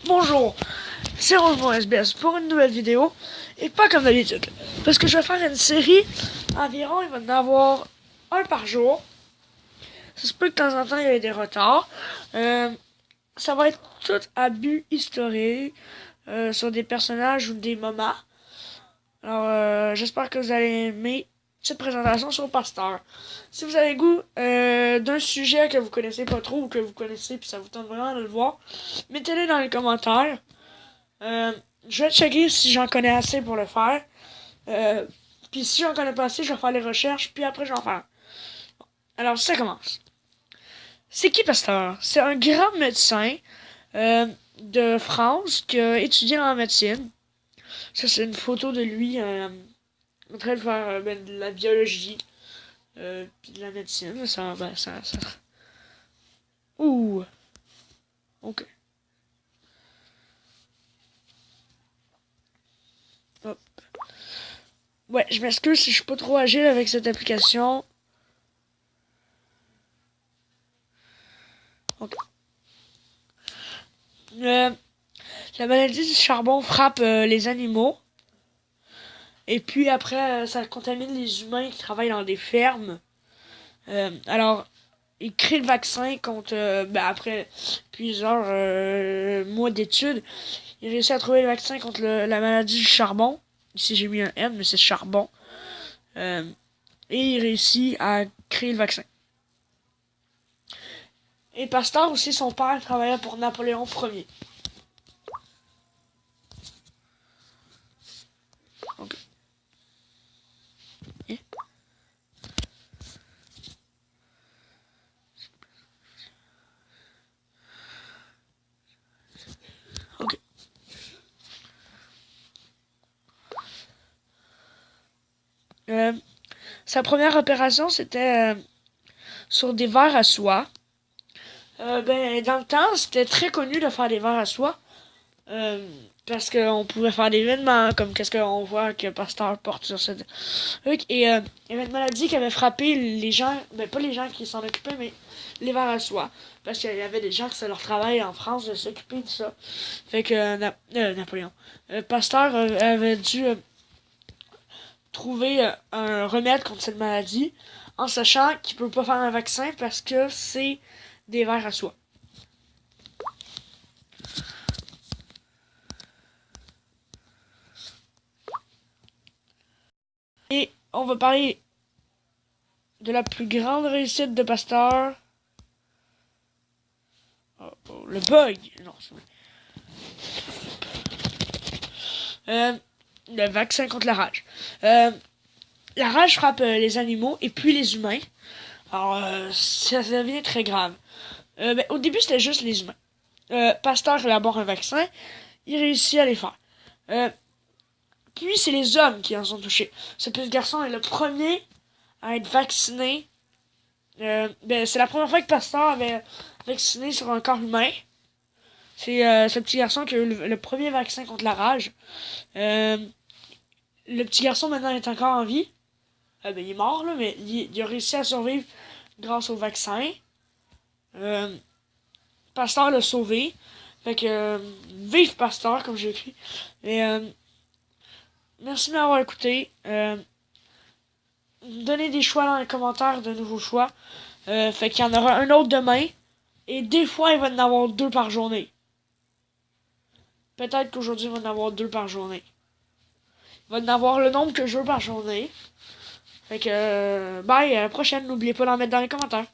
Bonjour, c'est Rangement SBS pour une nouvelle vidéo, et pas comme d'habitude, parce que je vais faire une série, environ il va y en avoir un par jour. Ça se peut que de temps en temps il y ait des retards. Ça va être tout à but historique, sur des personnages ou des moments. Alors j'espère que vous allez aimer cette présentation sur Pasteur. Si vous avez le goût d'un sujet que vous connaissez pas trop ou que vous connaissez puis ça vous tente vraiment de le voir, mettez-le dans les commentaires. Euh, je vais checker si j'en connais assez pour le faire. Euh, Puis si j'en connais pas assez, je vais faire les recherches, puis après je vais en faire. Alors ça commence. C'est qui Pasteur? C'est un grand médecin de France qui a étudié en médecine. Ça c'est une photo de lui en train de faire de la biologie puis de la médecine. Ça. Ouh, ok. Hop. Ouais, je m'excuse si je suis pas trop agile avec cette application. Ok. Euh, la maladie du charbon frappe les animaux. Et puis après, ça contamine les humains qui travaillent dans des fermes. Alors, il crée le vaccin contre, après plusieurs mois d'études, il réussit à trouver le vaccin contre la maladie du charbon. Ici, j'ai mis un N, mais c'est charbon. Euh, et il réussit à créer le vaccin. Et Pasteur aussi, son père travaillait pour Napoléon Ier. Ok. Ok. Euh, Sa première opération, c'était sur des vers à soie. Dans le temps, c'était très connu de faire des vers à soie. Parce qu'on pouvait faire des événements, comme qu'est-ce qu'on voit que Pasteur porte sur ce truc. Et il y avait une maladie qui avait frappé les gens, pas les gens qui s'en occupaient, mais les vers à soie. Parce qu'il y avait des gens que c'est leur travail en France de s'occuper de ça. Fait que Napoléon. Pasteur avait dû trouver un remède contre cette maladie en sachant qu'il peut pas faire un vaccin parce que c'est des vers à soie. Et on va parler de la plus grande réussite de Pasteur. Oh, le bug! Non, c'est vrai. Le vaccin contre la rage. La rage frappe les animaux et puis les humains. Alors, ça devient très grave. Au début, c'était juste les humains. Pasteur élabore un vaccin. Il réussit à les faire. Euh, Puis, c'est les hommes qui en sont touchés. Ce petit garçon est le premier à être vacciné. C'est la première fois que Pasteur avait vacciné sur un corps humain. C'est ce petit garçon qui a eu le premier vaccin contre la rage. Euh, le petit garçon maintenant est encore en vie. Il est mort là, mais il a réussi à survivre grâce au vaccin. Euh, Pasteur l'a sauvé. Fait que vive Pasteur comme j'ai écrit. Et merci de m'avoir écouté. Donnez des choix dans les commentaires de nouveaux choix. Fait qu'il y en aura un autre demain. Et des fois, il va y en avoir deux par journée. Peut-être qu'aujourd'hui, il va y en avoir deux par journée. Il va y en avoir le nombre que je veux par journée. Fait que, bye, à la prochaine. N'oubliez pas d'en mettre dans les commentaires.